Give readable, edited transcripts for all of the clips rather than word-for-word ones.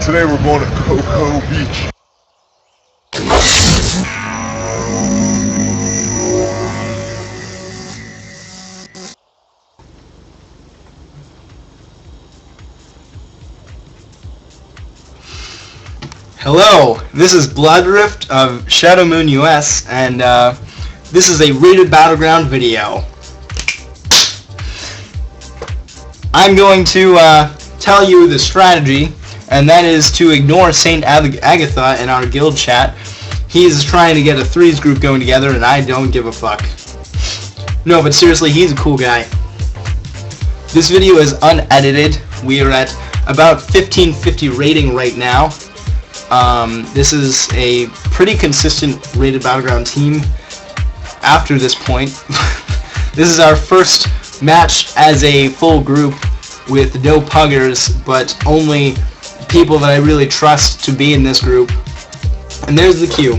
Today we're going to Cocoa Beach. Hello, this is Bloodrift of Shadowmoon US, and this is a rated battleground video. I'm going to tell you the strategy, and that is to ignore Saint Agatha in our guild chat. He's trying to get a threes group going together, and I don't give a fuck. No, but seriously, he's a cool guy. This video is unedited. We are at about 1550 rating right now. This is a pretty consistent rated battleground team after this point. This is our first match as a full group with no puggers, but only people that I really trust to be in this group. And there's the queue.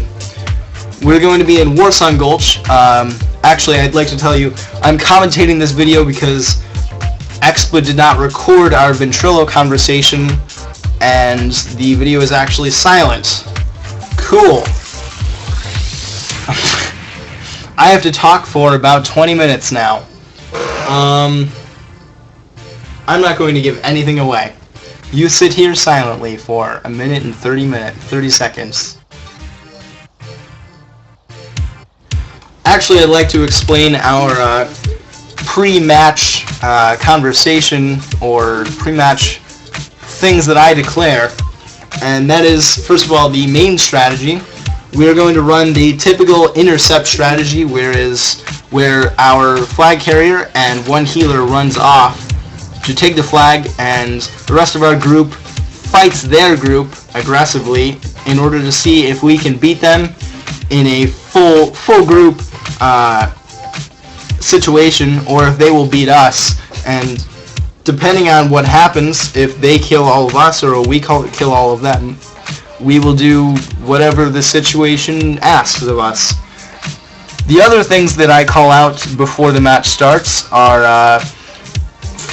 We're going to be in Warsong Gulch. Actually, I'd like to tell you, I'm commentating this video because Expa did not record our Ventrilo conversation, and the video is actually silent. Cool. I have to talk for about 20 minutes now. I'm not going to give anything away. You sit here silently for a minute and 30 seconds. Actually, I'd like to explain our pre-match conversation, or pre-match things that I declare, and that is, first of all, the main strategy. We are going to run the typical intercept strategy, where our flag carrier and one healer runs off to take the flag, and the rest of our group fights their group aggressively in order to see if we can beat them in a full group situation, or if they will beat us. And depending on what happens, if they kill all of us or we kill all of them, we will do whatever the situation asks of us. The other things that I call out before the match starts are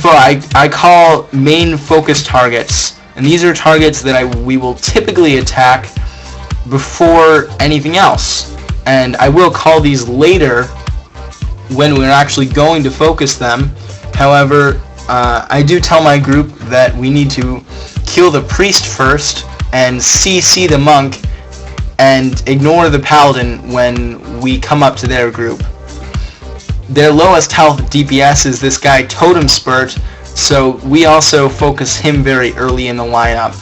I call main focus targets, and these are targets that we will typically attack before anything else, and I will call these later when we're actually going to focus them. However, I do tell my group that we need to kill the priest first and CC the monk and ignore the paladin when we come up to their group. Their lowest health DPS is this guy Totem Spurt, so we also focus him very early in the lineup.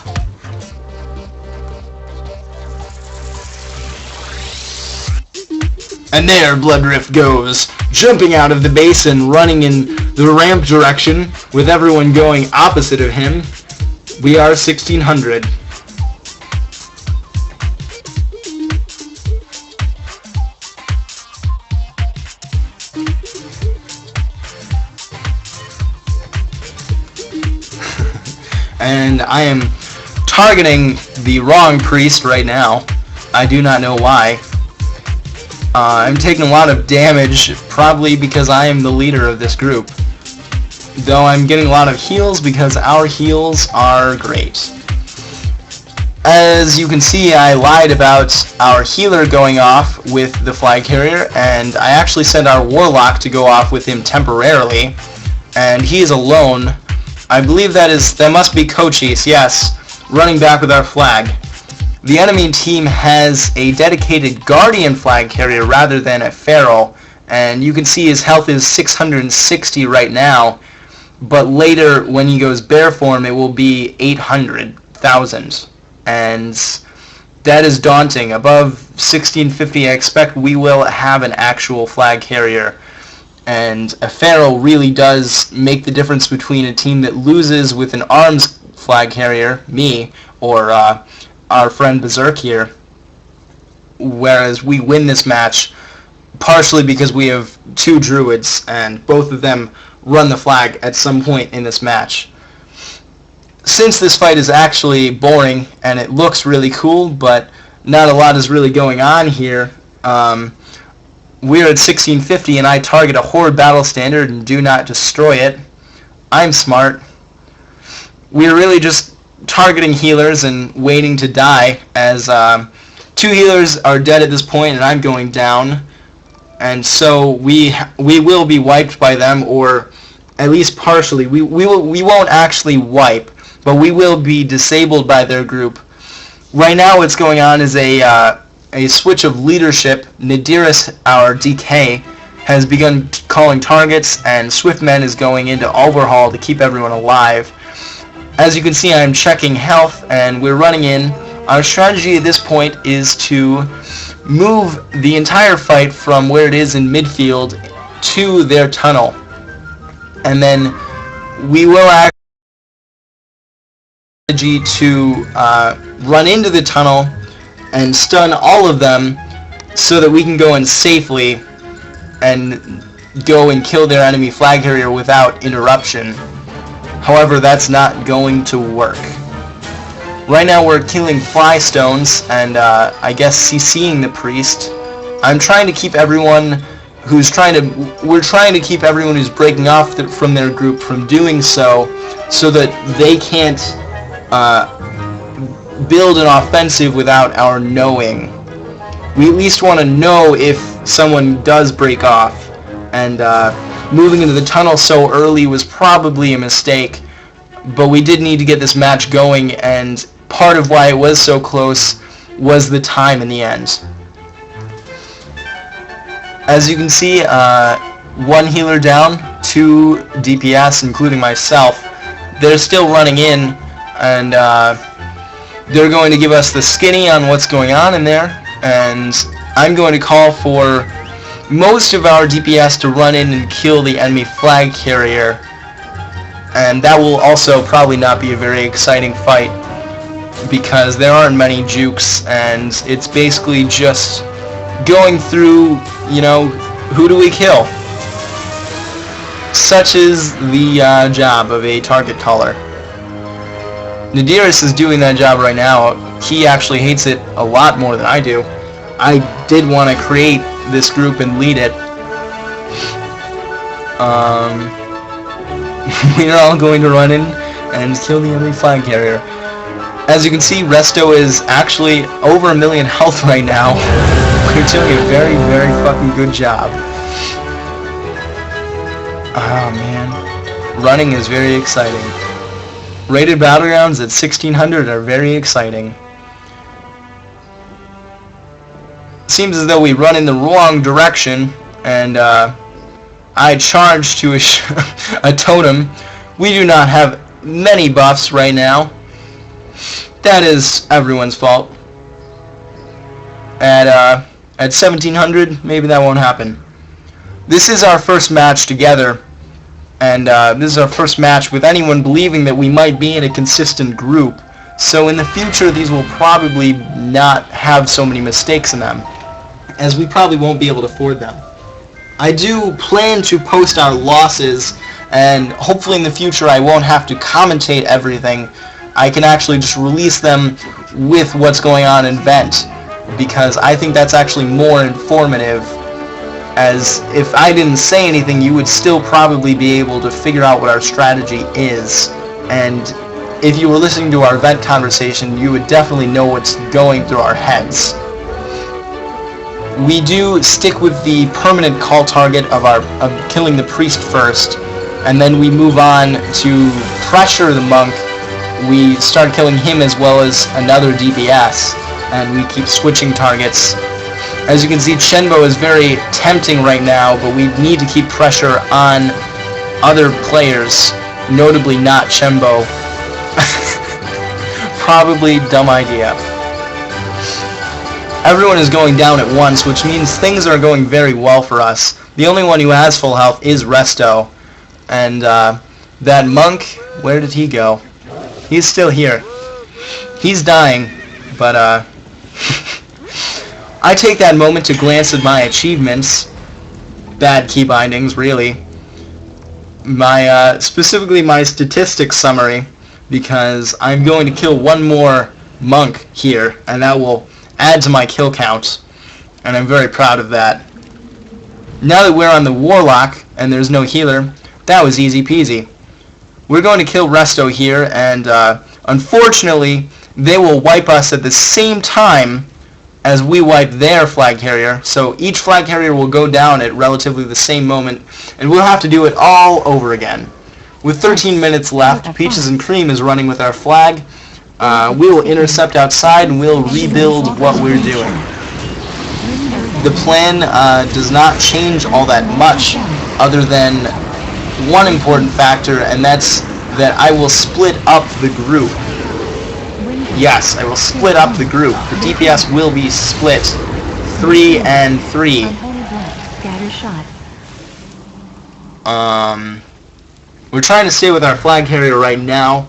And there Bloodrift goes, jumping out of the basin, running in the ramp direction, with everyone going opposite of him. We are 1600. And I am targeting the wrong priest right now. I do not know why. I'm taking a lot of damage, probably because I am the leader of this group. Though I'm getting a lot of heals because our heals are great. As you can see, I lied about our healer going off with the flag carrier, and I actually sent our warlock to go off with him temporarily, and he is alone. I believe that must be Cochise, yes, running back with our flag. The enemy team has a dedicated Guardian flag carrier rather than a Feral, and you can see his health is 660 right now, but later when he goes bear form it will be 800,000, and that is daunting. Above 1650 I expect we will have an actual flag carrier, and a Feral really does make the difference between a team that loses with an arms flag carrier, me, or our friend Berserk here, whereas we win this match partially because we have two druids, and both of them run the flag at some point in this match. Since this fight is actually boring and it looks really cool, but not a lot is really going on here, we're at 1650 and I target a Horde battle standard and do not destroy it. I'm smart. We're really just targeting healers and waiting to die, as 2 healers are dead at this point and I'm going down, and so we will be wiped by them, or at least partially. We won't actually wipe, but we will be disabled by their group. Right now what's going on is a switch of leadership. Nadiris, our DK, has begun calling targets, and Swiftman is going into overhaul to keep everyone alive. As you can see, I'm checking health, and we're running in. Our strategy at this point is to move the entire fight from where it is in midfield to their tunnel. And then we will act to run into the tunnel and stun all of them so that we can go in safely and go and kill their enemy flag carrier without interruption. However, that's not going to work. Right now we're killing fly stones and I guess CCing the priest. I'm trying to keep everyone who's we're trying to keep everyone who's breaking off from their group from doing so that they can't build an offensive without our knowing. We at least want to know if someone does break off, and moving into the tunnel so early was probably a mistake, but we did need to get this match going, and part of why it was so close was the time in the end. As you can see, 1 healer down, 2 DPS, including myself. They're still running in, and they're going to give us the skinny on what's going on in there, and I'm going to call for most of our DPS to run in and kill the enemy flag carrier, and that will also probably not be a very exciting fight because there aren't many jukes, and it's basically just going through, you know, who do we kill? Such is the job of a target caller. Nadiris is doing that job right now. He actually hates it a lot more than I do. I did want to create this group and lead it. We're all going to run in and kill the enemy flag carrier. As you can see, Resto is actually over 1 million health right now. We're doing a very, very fucking good job. Oh man. Running is very exciting. Rated battlegrounds at 1600 are very exciting. Seems as though we run in the wrong direction, and I charge to a totem. We do not have many buffs right now. That is everyone's fault. At 1700, maybe that won't happen. This is our first match together, and this is our first match with anyone believing that we might be in a consistent group. So in the future, these will probably not have so many mistakes in them, as we probably won't be able to afford them. I do plan to post our losses, and hopefully in the future I won't have to commentate everything. I can actually just release them with what's going on in Vent, because I think that's actually more informative, as if I didn't say anything, you would still probably be able to figure out what our strategy is, and if you were listening to our Vent conversation, you would definitely know what's going through our heads. We do stick with the permanent call target of killing the priest first, and then we move on to pressure the monk. We start killing him as well as another DPS, and we keep switching targets. As you can see, Chenbo is very tempting right now, but we need to keep pressure on other players, notably not Chenbo. Probably dumb idea. Everyone is going down at once, which means things are going very well for us. The only one who has full health is Resto, and that monk, where did he go? He's still here. He's dying, but I take that moment to glance at my achievements. Bad key bindings, really. My specifically my statistics summary, because I'm going to kill one more monk here, and that will add to my kill count, and I'm very proud of that. Now that we're on the Warlock and there's no healer, that was easy peasy. We're going to kill Resto here, and Unfortunately, they will wipe us at the same time as we wipe their flag carrier, so each flag carrier will go down at relatively the same moment, and we'll have to do it all over again. With 13 minutes left, Peaches and Cream is running with our flag. We will intercept outside and we'll rebuild what we're doing. The plan does not change all that much, other than one important factor, and that's that I will split up the group. Yes, I will split up the group. The DPS will be split 3 and 3. We're trying to stay with our flag carrier right now.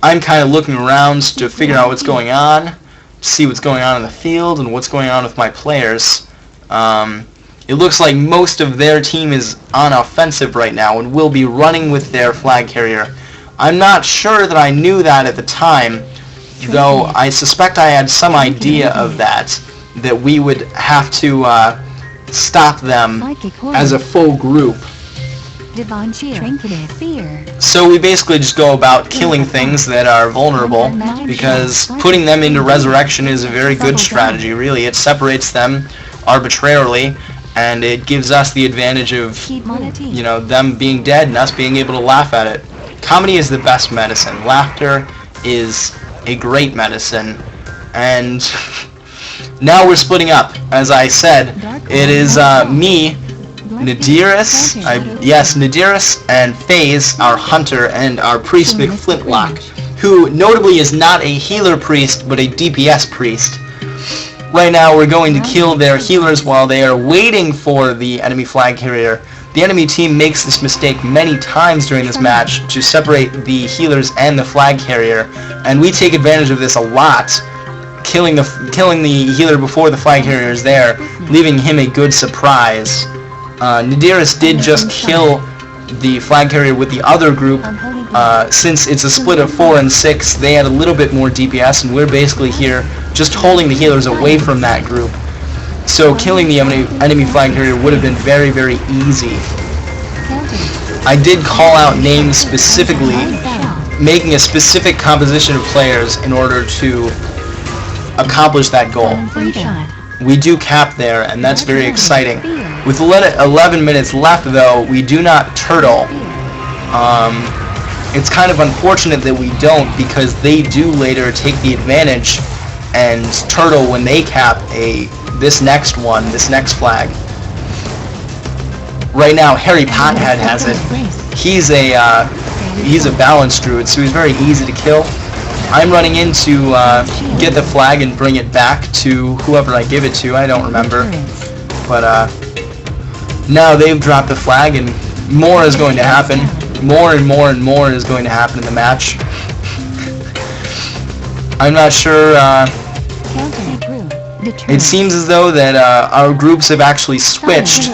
I'm kind of looking around to figure out what's going on, see what's going on in the field and what's going on with my players. It looks like most of their team is on offensive right now and will be running with their flag carrier. I'm not sure that I knew that at the time, though I suspect I had some idea of that we would have to stop them as a full group. So we basically just go about killing things that are vulnerable, because putting them into resurrection is a very good strategy, really. It separates them arbitrarily, and it gives us the advantage of, you know, them being dead and us being able to laugh at it. Comedy is the best medicine. Laughter is a great medicine, and now we're splitting up. As I said, it is me, Nadiris, Nadiris, and FaZe, our hunter, and our priest McFlintlock, who notably is not a healer priest, but a DPS priest. Right now we're going to kill their healers while they are waiting for the enemy flag carrier. The enemy team makes this mistake many times during this match to separate the healers and the flag carrier, and we take advantage of this a lot, killing the healer before the flag carrier is there, leaving him a good surprise. Nadiris did just kill the flag carrier with the other group. Since it's a split of 4 and 6, they had a little bit more DPS, and we're basically here just holding the healers away from that group. So killing the enemy flag carrier would have been very, very easy. I did call out names specifically, making a specific composition of players in order to accomplish that goal. We do cap there, and that's very exciting. With 11 minutes left, though, we do not turtle. It's kind of unfortunate that we don't, because they do later take the advantage and turtle when they cap this next flag. Right now, Harry Pothead has it. He's a balanced druid, so he's very easy to kill. I'm running in to get the flag and bring it back to whoever I give it to. I don't remember, but now they've dropped the flag, and more is going to happen. More and more and more is going to happen in the match. I'm not sure. It seems as though that our groups have actually switched,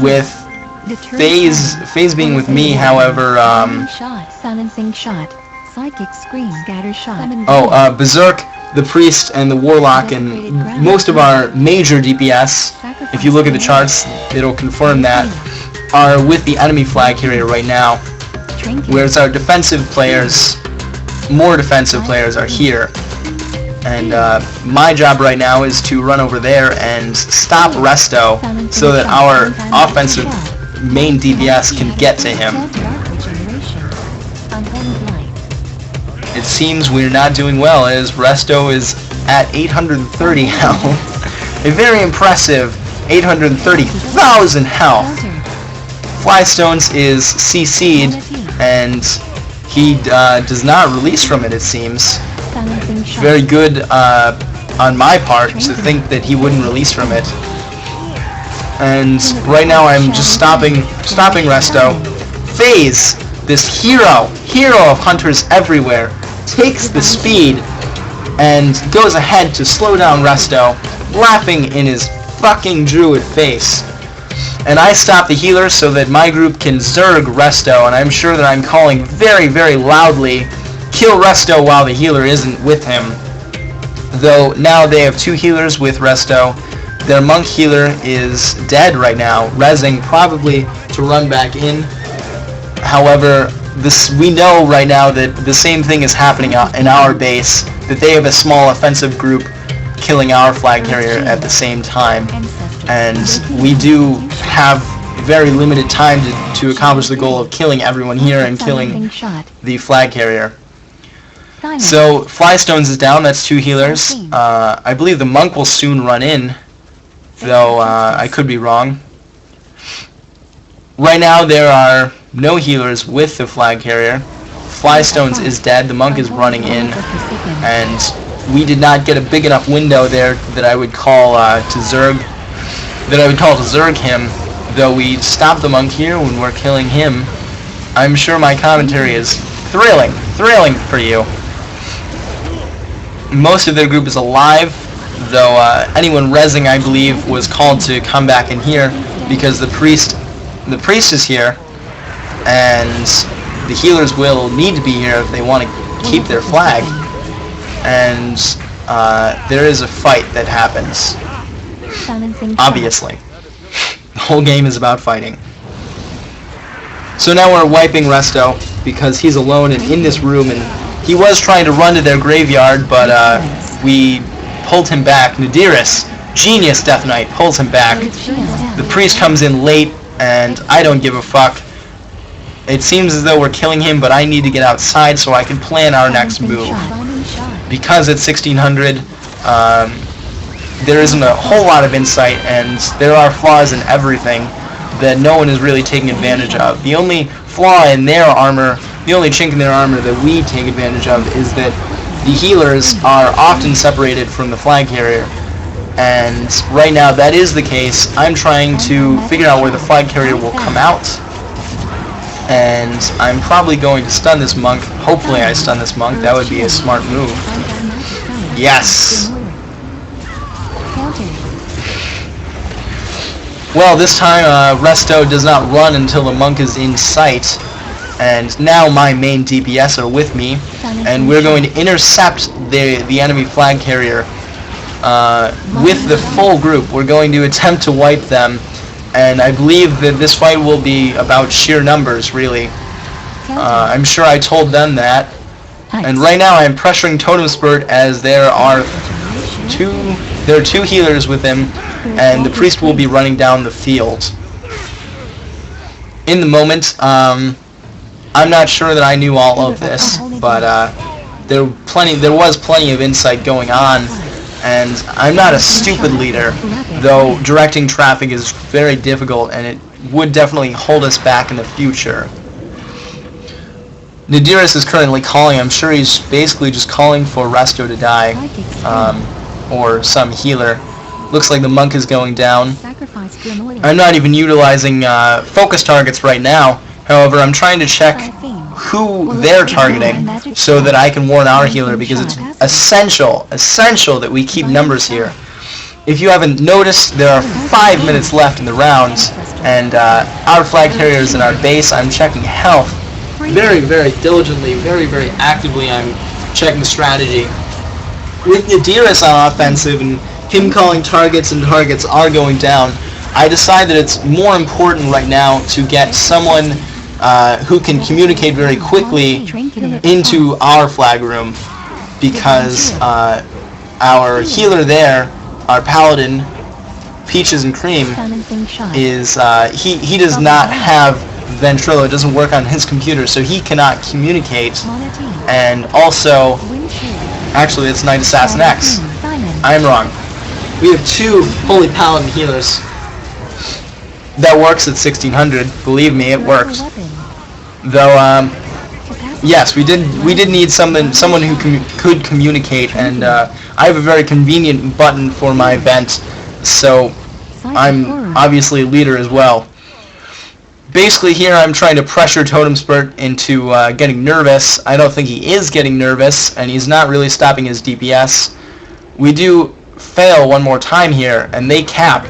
with FaZe being with me. However, Berserk, the priest, and the warlock, and most of our major DPS, if you look at the charts, it'll confirm that, are with the enemy flag carrier right now, whereas our defensive players, more defensive players, are here. And my job right now is to run over there and stop Resto so that our offensive main DPS can get to him. It seems we're not doing well, as Resto is at 830 health. A very impressive 830,000 health. Flystones is CC'd, and he does not release from it, it seems. Very good on my part to think that he wouldn't release from it. And right now I'm just stopping Resto. FaZe, this hero of hunters everywhere, takes the speed and goes ahead to slow down Resto, laughing in his fucking druid face. And I stop the healer so that my group can zerg Resto, and I'm sure that I'm calling very, very loudly, kill Resto while the healer isn't with him. Though now they have 2 healers with Resto. Their monk healer is dead right now, rezzing probably to run back in. However, we know right now that the same thing is happening in our base, that they have a small offensive group killing our flag carrier at the same time, and we do have very limited time to accomplish the goal of killing everyone here and killing the flag carrier. So Flystones is down, that's 2 healers. I believe the monk will soon run in, though I could be wrong. Right now there are no healers with the flag carrier. Flystones is dead, the monk is running in, and we did not get a big enough window there that I would call to Zerg him, though we stopped the monk here when we're killing him. I'm sure my commentary is thrilling for you. Most of their group is alive, though anyone rezzing, I believe, was called to come back in here because the priest is here, and the healers will need to be here if they want to keep their flag. And there is a fight that happens. Obviously. The whole game is about fighting. So now we're wiping Resto because he's alone and in this room, and he was trying to run to their graveyard, but we pulled him back. Nadiris, genius Death Knight, pulls him back. The priest comes in late, and I don't give a fuck. It seems as though we're killing him, but I need to get outside so I can plan our next move. Because it's 1600, there isn't a whole lot of insight, and there are flaws in everything that no one is really taking advantage of. The only flaw in their armor, the only chink in their armor that we take advantage of is that the healers are often separated from the flag carrier. And right now that is the case. I'm trying to figure out where the flag carrier will come out. And I'm probably going to stun this monk. Hopefully I stun this monk. That would be a smart move. Yes! Well, this time Resto does not run until the monk is in sight. And now my main DPS are with me. And we're going to intercept the enemy flag carrier with the full group. We're going to attempt to wipe them. And I believe that this fight will be about sheer numbers, really. I'm sure I told them that. And right now I'm pressuring Totem Spurt as there are two healers with him, and the priest will be running down the field. In the moment, I'm not sure that I knew all of this, but there was plenty of insight going on. And I'm not a stupid leader, though directing traffic is very difficult, and it would definitely hold us back in the future. Nadiris is currently calling. I'm sure he's basically just calling for Resto to die, or some healer. Looks like the monk is going down. I'm not even utilizing focus targets right now. However, I'm trying to check who they're targeting so that I can warn our healer, because it's essential that we keep numbers here. If you haven't noticed, there are 5 minutes left in the rounds, and our flag carrier is in our base. I'm checking health very diligently, very actively. I'm checking strategy. With Nadiris on offensive and him calling targets and targets are going down, I decide that it's more important right now to get someone who can communicate very quickly into our flag room, because our healer there, our paladin, Peaches and Cream, is he does not have Ventrilo. It doesn't work on his computer, so he cannot communicate. And also, actually, it's Knight Assassin X. I'm wrong. We have 2 fully paladin healers. That works at 1600. Believe me, it works. Though, yes, we did need someone who could communicate, and I have a very convenient button for my vent, so I'm obviously a leader as well. Basically, here I'm trying to pressure Totem Spurt into getting nervous. I don't think he is getting nervous, and he's not really stopping his DPS. We do fail one more time here, and they cap.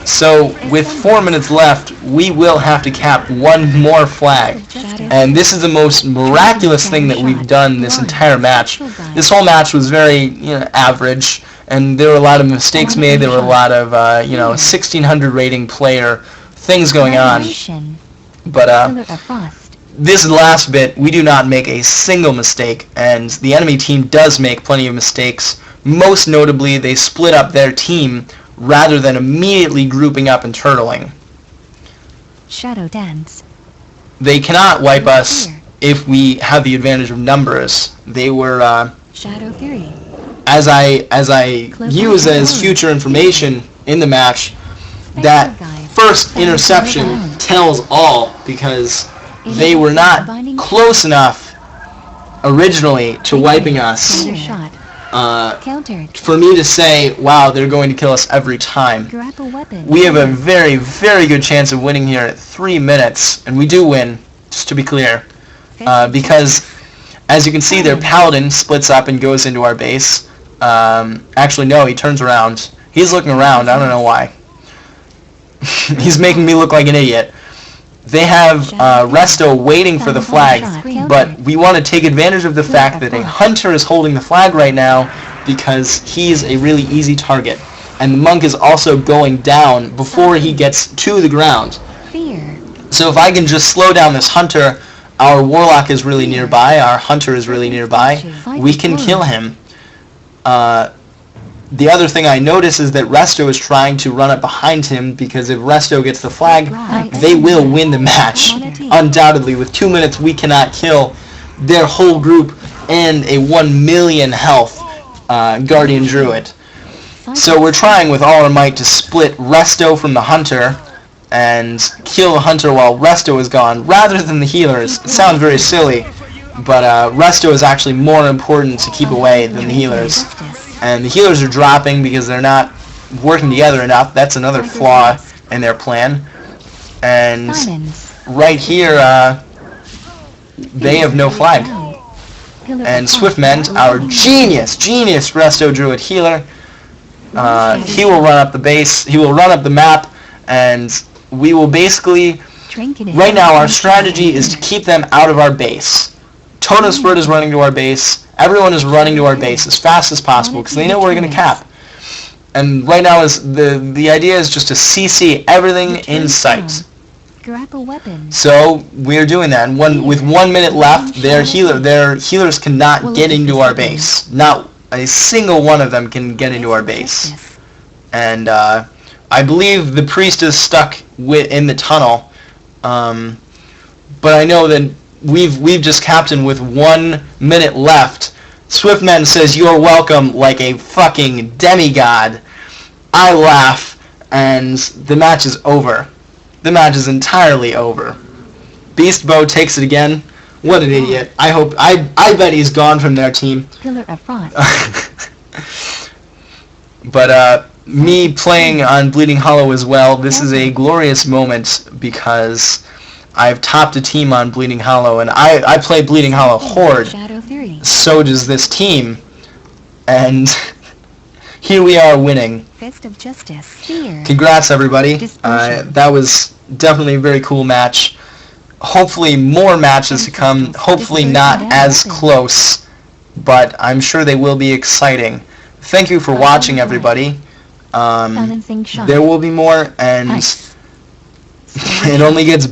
So with 4 minutes left, we will have to cap one more flag. And this is the most miraculous thing that we've done this entire match. This whole match was very, average, and there were a lot of mistakes made. There were a lot of, 1600 rating player things going on. But this last bit, we do not make a single mistake, and the enemy team does make plenty of mistakes. Most notably, they split up their team rather than immediately grouping up and turtling. Shadow Dance. They cannot wipe us if we have the advantage of numbers. They were, Shadow Fury. as I use as future information in the match, that first interception tells all, because they were not close enough originally to wiping us for me to say, wow, they're going to kill us every time. We have a very, very good chance of winning here at 3 minutes, and we do win, just to be clear, because as you can see, their paladin splits up and goes into our base. Actually, no, he turns around. He's looking around. I don't know why. He's making me look like an idiot. They have Resto waiting for the flag, but we want to take advantage of the fact that a hunter is holding the flag right now because he's a really easy target. And the monk is also going down before he gets to the ground. So if I can just slow down this hunter, our warlock is really nearby, our hunter is really nearby, we can kill him. The other thing I notice is that Resto is trying to run up behind him, because if Resto gets the flag, they will win the match. Undoubtedly, with 2 minutes we cannot kill their whole group and a 1 million health Guardian Druid. So we're trying with all our might to split Resto from the hunter and kill the hunter while Resto is gone, rather than the healers. It sounds very silly, but Resto is actually more important to keep away than the healers. And the healers are dropping because they're not working together enough. That's another flaw in their plan. And right here, they have no flag. And Swiftmend, our genius Resto Druid healer, he will run up the base, he will run up the map, and we will basically, right now our strategy is to keep them out of our base. Totem Spirit is running to our base. Everyone is running to our base as fast as possible because they know we're going to cap. And right now is the idea is just to CC everything in sight. So we're doing that. And with 1 minute left, their healers cannot get into our base. Not a single one of them can get into our base. And I believe the priest is stuck in the tunnel. But I know that we've just captained with 1 minute left. Swiftman says, "You're welcome," like a fucking demigod. I laugh, and the match is over. The match is entirely over. Beastbow takes it again. What an idiot. I bet he's gone from their team. But me playing on Bleeding Hollow as well, this is a glorious moment because I've topped a team on Bleeding Hollow, and I play Bleeding Hollow Horde. So does this team. And here we are winning. Congrats, everybody. That was definitely a very cool match. Hopefully more matches to come. Hopefully not as close, but I'm sure they will be exciting. Thank you for watching, everybody. There will be more, and it only gets better.